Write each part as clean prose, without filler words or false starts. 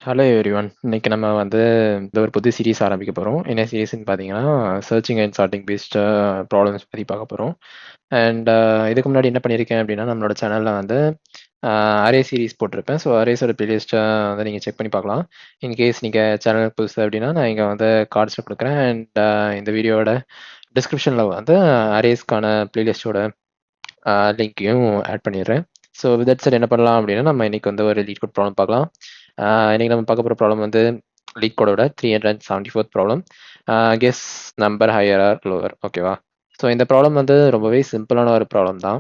Hello everyone. இன்னைக்கு நம்ம வந்து இந்த ஒரு புது சீரிஸ் ஆரம்பிக்க போகிறோம். என்ன சீரிஸ்ன்னு பார்த்தீங்கன்னா, searching and sorting based problems பற்றி பார்க்க போகிறோம். அண்ட் இதுக்கு முன்னாடி என்ன பண்ணியிருக்கேன் அப்படின்னா, நம்மளோட சேனலில் வந்து அரே சீரிஸ் போட்டிருப்பேன். ஸோ அரேஸோட பிளேலிஸ்ட்டை வந்து நீங்கள் செக் பண்ணி பார்க்கலாம். இன்கேஸ் நீங்கள் சேனல் புதுசு அப்படின்னா, நான் இங்கே வந்து கார்ட்ஸில் கொடுக்குறேன். அண்ட் இந்த வீடியோவோட டிஸ்கிரிப்ஷனில் வந்து அரேஸ்க்கான பிளேலிஸ்ட்டோட லிங்க்கையும் ஆட் பண்ணிடுறேன். ஸோ வித் தட் செட் என்ன பண்ணலாம் அப்படின்னா, நம்ம இன்னைக்கு வந்து ஒரு லீட் கோட் ப்ராப்ளம் பார்க்கலாம். இன்னைக்கு நம்ம பார்க்க போகிற ப்ராப்ளம் வந்து லீட் கோடோட 374th problem. Guess number higher or lower. ஓகேவா? ஸோ இந்த ப்ராப்ளம் வந்து ரொம்பவே சிம்பிளான ஒரு ப்ராப்ளம் தான்.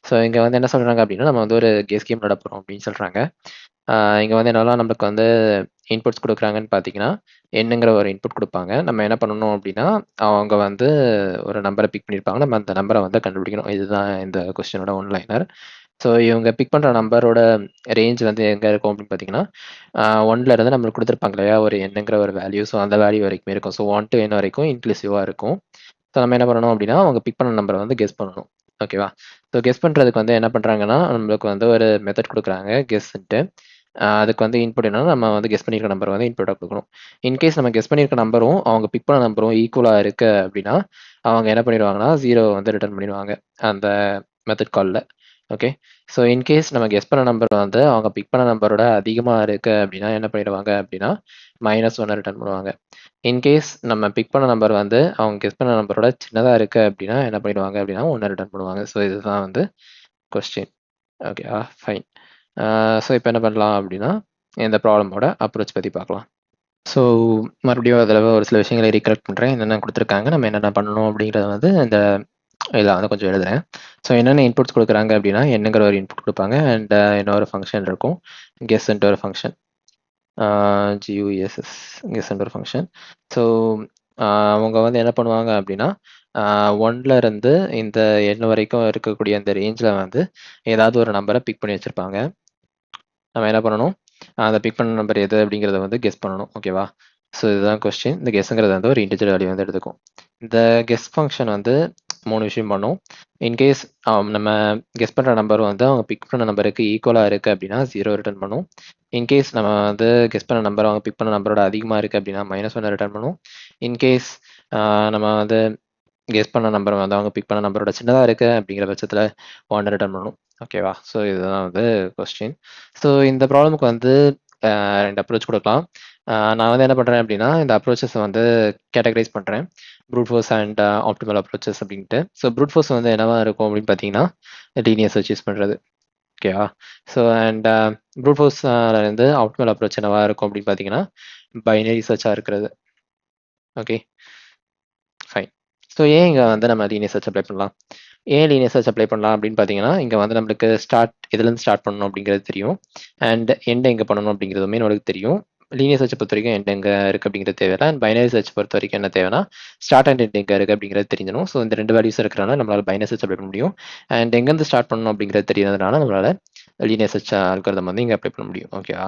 ஸோ இங்கே வந்து என்ன சொல்கிறாங்க அப்படின்னா, நம்ம வந்து ஒரு கெஸ் கேம் விளையாட போகிறோம் அப்படின்னு சொல்கிறாங்க. இங்கே வந்து என்னெல்லாம் நம்மளுக்கு வந்து இன்புட்ஸ் கொடுக்குறாங்கன்னு பார்த்தீங்கன்னா, என்னங்கிற ஒரு இன்புட் கொடுப்பாங்க. நம்ம என்ன பண்ணணும் அப்படின்னா, அவங்க வந்து ஒரு நம்பரை பிக் பண்ணியிருப்பாங்க. நம்ம அந்த நம்பரை வந்து கண்டுபிடிக்கணும். இதுதான் இந்த கொஸ்டினோட ஒன்லைனர். ஸோ இவங்க பிக் பண்ணுற நம்பரோட ரேஞ்ச் வந்து எங்கே இருக்கும் அப்படின்னு பார்த்தீங்கன்னா, 1ல இருந்து நம்மளுக்கு கொடுத்துருப்பாங்க இல்லையா, ஒரு எண்ணுங்கிற ஒரு வேல்யூ. ஸோ அந்த வேல்யூ வரைக்குமே இருக்கும். ஸோ 1 to n வரைக்கும் இன்க்ளூசிவாக இருக்கும். ஸோ நம்ம என்ன பண்ணணும் அப்படின்னா, அவங்க பிக் பண்ண நம்பரை வந்து கெஸ் பண்ணணும். ஓகேவா? ஸோ கெஸ் பண்ணுறதுக்கு வந்து என்ன பண்ணுறாங்கன்னா, நம்மளுக்கு வந்து ஒரு மெத்தட் கொடுக்குறாங்க கெஸ்ன்ட்டு. அதுக்கு வந்து இன்புட் என்னன்னா, நம்ம வந்து கெஸ் பண்ணியிருக்க நம்பர் வந்து இன்புட்டாக கொடுக்கணும். இன்கேஸ் நம்ம கெஸ் பண்ணியிருக்க நம்பரும் அவங்க பிக் பண்ண நம்பரும் ஈக்குவலாக இருக்கு அப்படின்னா, அவங்க என்ன பண்ணிடுவாங்கன்னா 0 வந்து ரிட்டர்ன் பண்ணிடுவாங்க அந்த மெத்தட் காலில். ஓகே. ஸோ இன்கேஸ் நம்ம கெஸ் பண்ண நம்பர் வந்து அவங்க பிக் பண்ண நம்பரோட அதிகமாக இருக்கு அப்படின்னா என்ன பண்ணிடுவாங்க அப்படின்னா -1 ரிட்டர்ன் பண்ணுவாங்க. இன்கேஸ் நம்ம பிக் பண்ண நம்பர் வந்து அவங்க கெஸ் பண்ண நம்பரோட சின்னதாக இருக்கு அப்படின்னா என்ன பண்ணிடுவாங்க அப்படின்னா 1 ரிட்டர்ன் பண்ணுவாங்க. ஸோ இதுதான் வந்து கொஸ்டின். ஓகேவா? ஃபைன். ஸோ இப்போ என்ன பண்ணலாம் அப்படின்னா, இந்த ப்ராப்ளமோட அப்ரோச் பற்றி பார்க்கலாம். ஸோ மறுபடியும் அதில் ஒரு சில விஷயங்களை ரீகலெக்ட் பண்ணுறேன். என்னென்ன கொடுத்துருக்காங்க, நம்ம என்னென்ன பண்ணணும் அப்படிங்கிறத வந்து இந்த இதில் வந்து கொஞ்சம் எழுதுறேன். ஸோ என்னென்ன இன்புட்ஸ் கொடுக்குறாங்க அப்படின்னா, என்னங்கிற ஒரு இன்புட் கொடுப்பாங்க. அண்ட் இன்னொரு ஃபங்க்ஷன் இருக்கும், கெஸ்ன்ட்டு ஒரு ஃபங்க்ஷன். GUESS கெஸ்ன்ட்டு ஒரு ஃபங்க்ஷன். ஸோ அவங்க வந்து என்ன பண்ணுவாங்க அப்படின்னா, 1ல இருந்து இந்த எண் வரைக்கும் இருக்கக்கூடிய இந்த ரேஞ்சில் வந்து ஏதாவது ஒரு நம்பரை பிக் பண்ணி வச்சுருப்பாங்க. நம்ம என்ன பண்ணணும், அந்த பிக் பண்ண நம்பர் எது அப்படிங்கிறத வந்து கெஸ் பண்ணணும். ஓகேவா? ஸோ இதுதான் கொஸ்டின். இந்த கெஸ்ஸுங்கிறது வந்து ஒரு இன்டிஜர் வேல்யூ வந்து எடுத்துக்கும். இந்த கெஸ் ஃபங்க்ஷன் வந்து 3 விஷயம் பண்ணும். இன்கேஸ் நம்ம கெஸ் பண்ணுற நம்பர் வந்து அவங்க பிக் பண்ண நம்பருக்கு ஈக்குவலாக இருக்குது அப்படின்னா 0 ரிட்டர்ன் பண்ணும். இன்கேஸ் நம்ம வந்து கெஸ் பண்ண நம்பர் அவங்க பிக் பண்ண நம்பரோட அதிகமாக இருக்குது அப்படின்னா -1 ரிட்டர்ன் பண்ணும். இன்கேஸ் நம்ம வந்து கெஸ் பண்ண நம்பர் வந்து அவங்க பிக் பண்ண நம்பரோட சின்னதாக இருக்குது அப்படிங்கிற பட்சத்தில் 1 ரிட்டர்ன் பண்ணணும். ஓகேவா? ஸோ இதுதான் வந்து கொஸ்டின். ஸோ இந்த ப்ராப்ளமுக்கு வந்து 2 அப்ரோச் கொடுக்கலாம். நான் வந்து என்ன பண்ணுறேன் அப்படின்னா, இந்த அப்ரோச்சஸை வந்து கேட்டகரைஸ் பண்ணுறேன். Fruit force and optimal approaches அப்படின்ட்டு. ஸோ ப்ரூட் ஃபோர்ஸ் வந்து என்னவா இருக்கும் அப்படின்னு பார்த்தீங்கன்னா, லீனியர் சர்ச் யூஸ் பண்ணுறது. ஓகேவா? ஸோ அண்ட் ப்ரூட் ஃபோர்ஸ்லேருந்து ஆப்டிமல் அப்ரோச் என்னவா இருக்கும் அப்படின்னு பார்த்தீங்கன்னா, பைனரி சர்ச்சாக இருக்கிறது. Okay, fine. ஸோ ஏன் இங்கே வந்து நம்ம லீனியர் சர்ச் அப்ளை பண்ணலாம்? ஏன் லீனியர் சர்ச் அப்ளை பண்ணலாம் அப்படின்னு பார்த்தீங்கன்னா, இங்கே வந்து நம்மளுக்கு எதுலேருந்து ஸ்டார்ட் பண்ணணும் அப்படிங்கிறது தெரியும். அண்ட் எண்ட் எங்கே பண்ணணும் அப்படிங்கிறதுமே நம்மளுக்கு தெரியும். லீனியர் சர்ச்சை பொறுத்த வரைக்கும் எண்ட் எங்கே இருக்குது அப்படிங்கிறது தேவையில்லை. அண்ட் பைனரி சர்ச் பொறுத்த வரைக்கும் என்ன தேவைன்னா, ஸ்டார்ட் அண்ட் எண்ட் எங்கே இருக்குது அப்படிங்கிறது தெரிஞ்சணும். ஸோ இந்த 2 வேல்யூஸ் இருக்கிறனால நம்மளால் பைனரி சர்ச் அப்ளை பண்ண முடியும். அண்ட் எங்கேருந்து ஸ்டார்ட் பண்ணணும் அப்படிங்கிறது தெரியாதனால நம்மளால் லீனியர் சர்ச் அல்காரிதம் வந்து இங்கே அப்ளை பண்ண முடியும். ஓகேவா?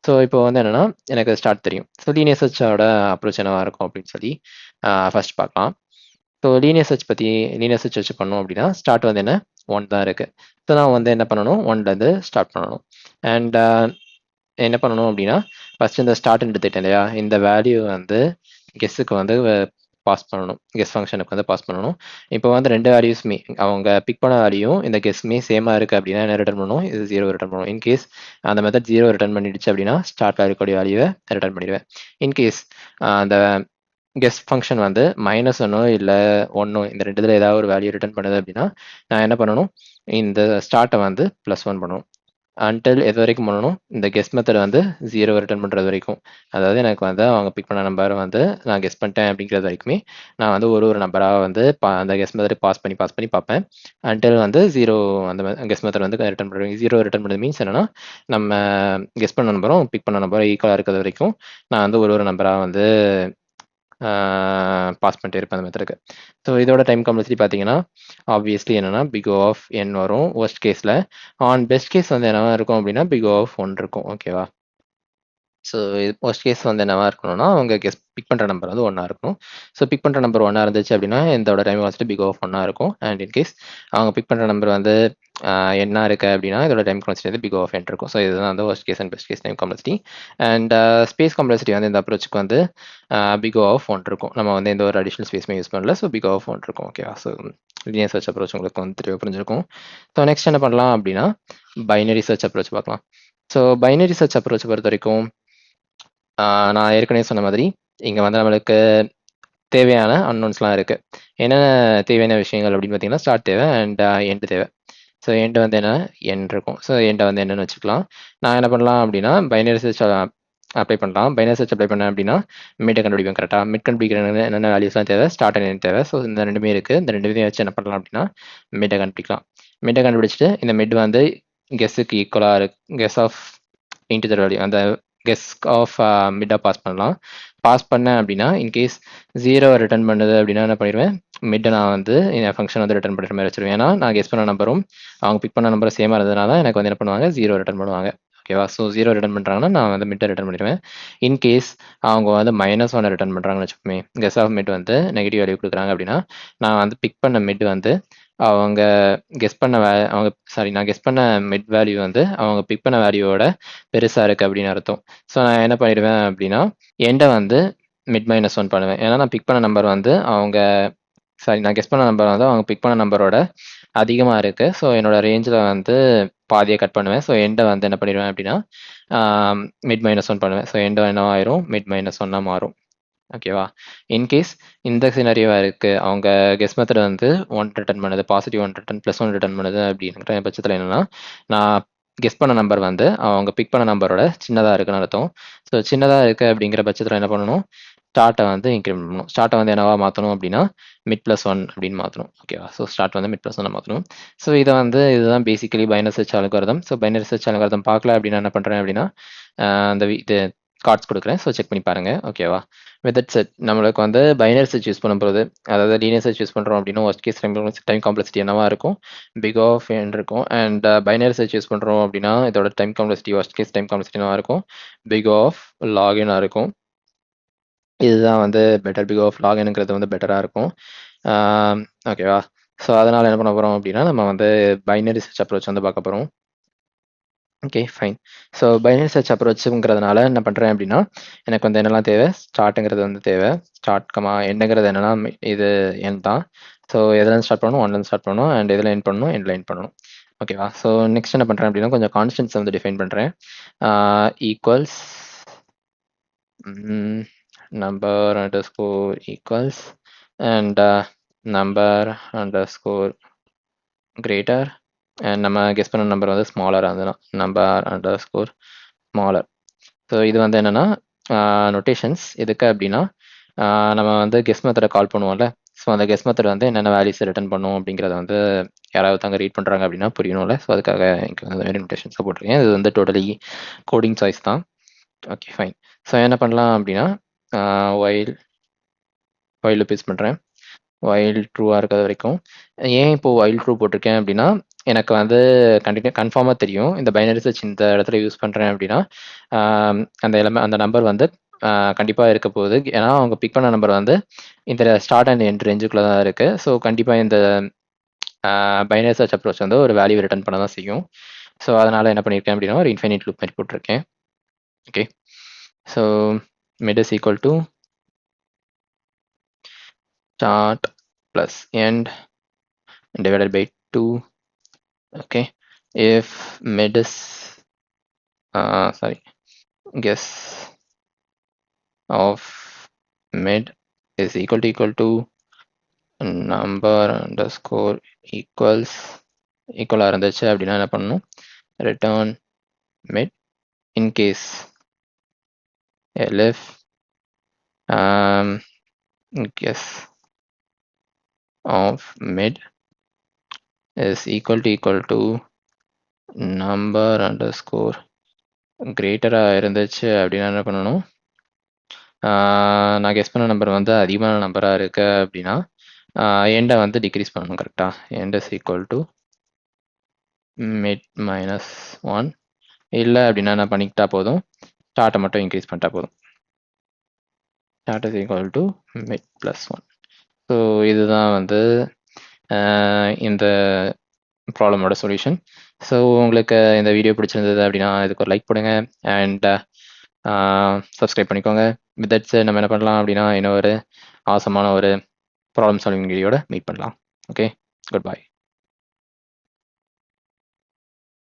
ஸோ இப்போ வந்து என்னென்னா, எனக்கு ஸ்டார்ட் தெரியும். ஸோ லீனியர் சர்ச்சோட அப்ரோச் என்னவாக இருக்கும் அப்படின்னு சொல்லி ஃபர்ஸ்ட் பார்க்கலாம். ஸோ லீனியர் சர்ச் வச்சு பண்ணோம் அப்படின்னா, ஸ்டார்ட் வந்து என்ன 1 தான் இருக்குது. ஸோ நான் வந்து என்ன பண்ணணும், 1லேருந்து ஸ்டார்ட் பண்ணணும். அண்ட் என்ன பண்ணணும் அப்படின்னா, ஃபர்ஸ்ட் இந்த ஸ்டார்ட்னு எடுத்துக்கிட்டேன் இல்லையா, இந்த வேல்யூ வந்து கெஸ்ஸுக்கு வந்து பாஸ் பண்ணணும். கெஸ் ஃபங்க்ஷனுக்கு வந்து பாஸ் பண்ணணும். இப்போ வந்து 2 வேல்யூஸுமே அவங்க பிக் பண்ண வேல்யூயும் இந்த கெஸ்ஸுமே சேமாக இருக்குது அப்படின்னா என்ன ரிட்டர்ன் பண்ணணும், இது 0 ரிட்டர்ன் பண்ணணும். இன்கேஸ் அந்த மெத்தட் 0 ரிட்டர்ன் பண்ணிடுச்சு அப்படின்னா, ஸ்டார்ட்டில் இருக்கக்கூடிய வேல்யூவை ரிட்டர்ன் பண்ணிடுவேன். இன்கேஸ் அந்த கெஸ் ஃபங்க்ஷன் வந்து -1 இல்லை 1 இந்த 2 ஏதாவது ஒரு வேல்யூ ரிட்டர்ன் பண்ணுது அப்படின்னா, நான் என்ன பண்ணணும், இந்த ஸ்டார்ட்டை வந்து +1 பண்ணணும். அன்டில் எது வரைக்கும் பண்ணணும், இந்த கெஸ் மெத்தட் வந்து 0 ரிட்டர்ன் பண்ணுறது வரைக்கும். அதாவது எனக்கு வந்து அவங்க பிக் பண்ண நம்பர் வந்து நான் கெஸ் பண்ணிட்டேன் அப்படிங்கிறது வரைக்குமே நான் வந்து ஒரு நம்பராக வந்து அந்த கெஸ் மெத்தட் பாஸ் பண்ணி பார்ப்பேன். அன்டில் வந்து 0 அந்த கெஸ் மெத்தட் வந்து ரிட்டர்ன் பண்ணுவேன். 0 ரிட்டர்ன் பண்ணது மீன்ஸ் என்னன்னா, நம்ம கெஸ் பண்ண நம்பரும் பிக் பண்ண நம்பரும் ஈக்குவலாக இருக்கிறது வரைக்கும் நான் வந்து ஒரு நம்பராக வந்து பாஸ் பண்ணிட்டே இருப்பேன் அந்த மெத்தடுக்கு. ஸோ இதோட டைம் காம்ப்ளெக்சிட்டி பார்த்தீங்கன்னா, ஆப்வியஸ்லி என்னன்னா பிக் O ஆஃப் n வரும் வொர்ஸ்ட் கேஸில். பெஸ்ட் கேஸ் வந்து என்னவா இருக்கும் அப்படின்னா பிக் O ஆஃப் 1 இருக்கும். ஓகேவா? ஸோ ஒர்ஸ்ட் கேஸ் வந்து என்னவா இருக்கணும்னா, அவங்க பிக் பண்ற நம்பர் வந்து 1 இருக்கணும். ஸோ பிக் பண்ற நம்பர் 1 இருந்துச்சு அப்படின்னா, இதோட டைம் கான்ஸ்டன்ட் பிக் ஆஃப் 1 இருக்கும். அண்ட் இன்கேஸ் அவங்க பிக் பண்ற நம்பர் வந்து என்னா இருக்கு அப்படின்னா, இதோட டைம் கான்ஸ்டன்ட் வந்து பிக் ஆஃப் n இருக்கும். ஸோ இதுதான் வந்து worst case and best case time complexity. And space complexity வந்து இந்த அப்ரோச்சுக்கு வந்து பிக் ஆஃப் 1 இருக்கும். நம்ம வந்து எந்த ஒரு அடிஷனல் ஸ்பேஸுமே யூஸ் பண்ணல. ஸோ பிக் ஆஃப் 1 இருக்கும். ஓகேவா? ஸோ லீனியர் சர்ச் அப்ரோச் உங்களுக்கு வந்து தெளிவா புரிஞ்சிருக்கும். ஸோ நெக்ஸ்ட் என்ன பண்ணலாம் அப்படின்னா, பைனரி சர்ச் அப்ரோச் பார்க்கலாம். ஸோ பைனரி சர்ச் அப்ரோச் பொறுத்தவரைக்கும் நான் ஏற்கனவே சொன்ன மாதிரி, இங்க வந்து நம்மளுக்கு தேவையான அன்னோன்ஸ்லாம் இருக்கு. என்னென்ன தேவையான விஷயங்கள் அப்படின்னு பார்த்தீங்கன்னா, ஸ்டார்ட் தேவை அண்ட் எண்ட் தேவை. ஸோ எண்ட் வந்து என்ன n இருக்கும். ஸோ எண்ட வந்து என்னன்னு வச்சுக்கலாம். நான் என்ன பண்ணலாம் அப்படின்னா, பைனரி சர்ச் அப்ளை பண்ணலாம். பைனரி சர்ச் அப்ளை பண்ணேன் அப்படின்னா, மிட்ட கண்டுபிடிப்பேன் கரெக்ட்டா. மிட் கண்டுபிடிக்கிறது என்னென்ன வேல்யூஸ்லாம் தேவை, ஸ்டார்ட் அண்ட் எண்ட் தேவை. ஸோ இந்த 2மே இருக்கு. இந்த 2மே வச்சு என்ன பண்ணலாம் அப்படின்னா, மிட்ட கண்டுபிடிக்கலாம். மிட்ட கண்டுபிடிச்சுட்டு, இந்த மிட் வந்து கெஸ்ஸுக்கு ஈக்குவலா கெஸ் ஆஃப் இன்டிஜர் வேல்யூ அந்த கெஸ் ஆஃப் மிட்டா பாஸ் பண்ணலாம். பாஸ் பண்ணேன் அப்படின்னா, இன்கேஸ் 0 ரிட்டர்ன் பண்ணுது அப்படின்னா என்ன பண்ணிடுவேன், மிட்டை நான் வந்து என் ஃபங்க்ஷன் வந்து ரிட்டர்ன் பண்ணுற மாதிரி வச்சிருவேன். ஏன்னா நான் கெஸ் பண்ண நம்பரும் அவங்க பிக் பண்ண நம்பரும் சேமாக இருந்ததுனால எனக்கு வந்து என்ன பண்ணுவாங்க, 0 ரிட்டர்ன் பண்ணுவாங்க. ஓகேவா? ஸோ 0 ரிட்டர்ன் பண்ணுறாங்கன்னா நான் வந்து மிட்டை ரிட்டர்ன் பண்ணிடுவேன். இன்கேஸ் அவங்க வந்து -1 ரிட்டர்ன் பண்ணுறாங்கன்னு வச்சுக்கோமே, கெஸ் ஆஃப் மிட் வந்து நெகட்டிவ் வேல்யூ கொடுக்குறாங்க அப்படின்னா, நான் வந்து பிக் பண்ண மிட் வந்து அவங்க அவங்க நான் கெஸ் பண்ண மிட் வேல்யூ வந்து அவங்க பிக் பண்ண வேல்யூவோட பெருசா இருக்கு அப்படின்னு அர்த்தம். ஸோ நான் என்ன பண்ணிடுவேன் அப்படின்னா, எண்ட வந்து மிட் -1 பண்ணுவேன். ஏன்னா நான் பிக் பண்ண நம்பர் வந்து நான் கெஸ் பண்ண நம்பர் வந்து அவங்க பிக் பண்ண நம்பரோட அதிகமா இருக்கு. ஸோ என்னோட ரேஞ்சில வந்து பாதியா கட் பண்ணுவேன். ஸோ எண்ட வந்து என்ன பண்ணிடுவேன் அப்படின்னா, மிட் -1 பண்ணுவேன். ஸோ எண்ட் என்னவாயிரும், மிட் -1ஆ மாறும். ஓகேவா? இன்கேஸ் இந்த சினாரியோவா இருக்கு. அவங்க கெஸ் மெத்தட் வந்து 1 ரிட்டர்ன் பண்ணுது. பாசிட்டிவ் 1 ரிட்டர்ன், +1 ரிட்டர்ன் பண்ணுது அப்படிங்கிற பட்சத்தில என்னன்னா, நான் கெஸ் பண்ண நம்பர் வந்து அவங்க பிக் பண்ண நம்பரோட சின்னதா இருக்குன்னு அர்த்தம். ஸோ சின்னதா இருக்கு அப்படிங்கிற பட்சத்தில என்ன பண்ணணும், ஸ்டார்ட்ட வந்து இன்கிரிமெண்ட் பண்ணணும். ஸ்டார்ட்ட வந்து என்னவா மாத்தணும் அப்படின்னா, மிட் +1 அப்படின்னு மாத்தணும். ஓகேவா? ஸோ ஸ்டார்ட் வந்து மிட் +1 மாத்தணும். ஸோ இதுதான் basically binary search algorithm. So binary search algorithm பார்க்கல அப்படின்னா என்ன பண்றேன் அப்படின்னா, அந்த இது கார்ட்ஸ் குடுக்குறேன். ஸோ செக் பண்ணி பாருங்க. ஓகேவா? வித் தட் செட் நம்மளுக்கு வந்து பைனரி சர்ச் யூஸ் பண்ணும்போது, அதாவது லீனியர் சர்ச் யூஸ் பண்றோம் அப்படின்னா, வொர்ஸ்ட் கேஸ் டைம் காம்ப்ளெக்சிட்டி என்னவா இருக்கும்? பிக் ஆஃப் n இருக்கும். அண்ட் பைனரி சர்ச் யூஸ் பண்றோம் அப்படின்னா, இதோட time complexity worst case time complexity என்னவா இருக்கும்? பிக் ஆஃப் log n இருக்கும். இதுதான் வந்து பெட்டர். பிக் ஆஃப் log nங்கிறது வந்து பெட்டரா இருக்கும். ஓகேவா? ஸோ அதனால என்ன பண்ண போறோம் அப்படின்னா, நம்ம வந்து பைனரி சர்ச் அப்ரோச் வந்து பார்க்க போறோம். Okay, fine. So binary search அப்ரோச்சுங்கிறதுனால என்ன பண்றேன் அப்படின்னா, எனக்கு வந்து என்னலாம் தேவை? ஸ்டார்ட்ங்கிறது வந்து தேவை. ஸ்டார்ட், எண்டுங்கிறது என்னன்னா, இது எண்ட் தான். ஸோ எதுலேருந்து ஸ்டார்ட் பண்ணணும்? 1லேருந்து ஸ்டார்ட் பண்ணணும். அண்ட் எதில எண்ட் பண்ணணும்? எண்ட்ல எண்ட் பண்ணணும். ஓகேவா? ஸோ நெக்ஸ்ட் என்ன பண்றேன் அப்படின்னா, கொஞ்சம் கான்ஸ்டன்ட்ஸ் வந்து டிஃபைன் பண்றேன். Equals number underscore equals and number underscore greater and நம்ம கெஸ் பண்ண நம்பர் வந்து ஸ்மாலராக இருந்ததுன்னா நம்பர் அண்டர்ஸ்கோர் ஸ்மாலர். ஸோ இது வந்து என்னன்னா நொட்டேஷன்ஸ் எதுக்கு அப்படின்னா, நம்ம வந்து கெஸ் மெத்தடை கால் பண்ணுவோம்ல. ஸோ அந்த கெஸ் மெத்தட் வந்து என்னென்ன வேல்யூஸ் ரிட்டர்ன் பண்ணும் அப்படிங்கிறத வந்து யாராவது அங்கே ரீட் பண்ணுறாங்க அப்படின்னா புரியணும்ல. ஸோ அதுக்காக எனக்கு வந்து வேறு நொட்டேஷன்ஸை போட்டிருக்கேன். இது வந்து டோட்டலி கோடிங் சாய்ஸ் தான். Okay, fine. ஸோ என்ன பண்ணலாம் அப்படின்னா, ஒயில் யூஸ் பண்ணுறேன். ஒயில் ட்ரூவாக இருக்கிறது வரைக்கும். ஏன் இப்போ ஒயில் ட்ரூ போட்டிருக்கேன் அப்படின்னா, எனக்கு வந்து கன்ஃபார்மாக தெரியும் இந்த பைனரி சர்ச் இந்த இடத்துல யூஸ் பண்ணுறேன் அப்படின்னா, அந்த நம்பர் வந்து கண்டிப்பாக இருக்க போகுது. ஏன்னா அவங்க பிக் பண்ண நம்பர் வந்து இந்த ஸ்டார்ட் அண்ட் எண்ட் ரேஞ்சுக்குள்ள தான் இருக்கு. ஸோ கண்டிப்பாக இந்த பைனரி சர்ச் அப்ரோச் வந்து ஒரு வேல்யூ ரிட்டர்ன் பண்ண தான் செய்யும். ஸோ அதனால என்ன பண்ணியிருக்கேன் அப்படின்னா, ஒரு இன்ஃபைனைட் லூப் மாதிரி போட்டிருக்கேன். Okay, so mid is equal to start plus end divided by 2. Okay, if mid is guess of mid is equal to number underscore equals equal இருந்துச்சு அப்படின்னா என்ன பண்ணணும், return mid. in case elif guess of mid is equal to number underscore greater இருந்துச்சு அப்படின்னா என்ன பண்ணணும், நான் guess பண்ண நம்பர் வந்து அதிகமான நம்பராக இருக்கு அப்படின்னா எண்டை வந்து டிக்ரீஸ் பண்ணணும். கரெக்டாக end is equal to mid -1. இல்லை அப்படின்னா நான் பண்ணிக்கிட்டா போதும், சார்ட்டை மட்டும் இன்க்ரீஸ் பண்ணிட்டா போதும். Start is equal to mid plus 1. So இதுதான் வந்து இந்த ப்ராப்ளமோட சொல்யூஷன். ஸோ உங்களுக்கு இந்த வீடியோ பிடிச்சிருந்தது அப்படின்னா இதுக்கு ஒரு லைக் போடுங்க அண்ட் சப்ஸ்கிரைப் பண்ணிக்கோங்க. வித் தட்ஸ் நம்ம என்ன பண்ணலாம் அப்படின்னா இன்னொரு ஆசமான ஒரு ப்ராப்ளம் சால்விங் வீடியோட மீட் பண்ணலாம். Okay, good bye.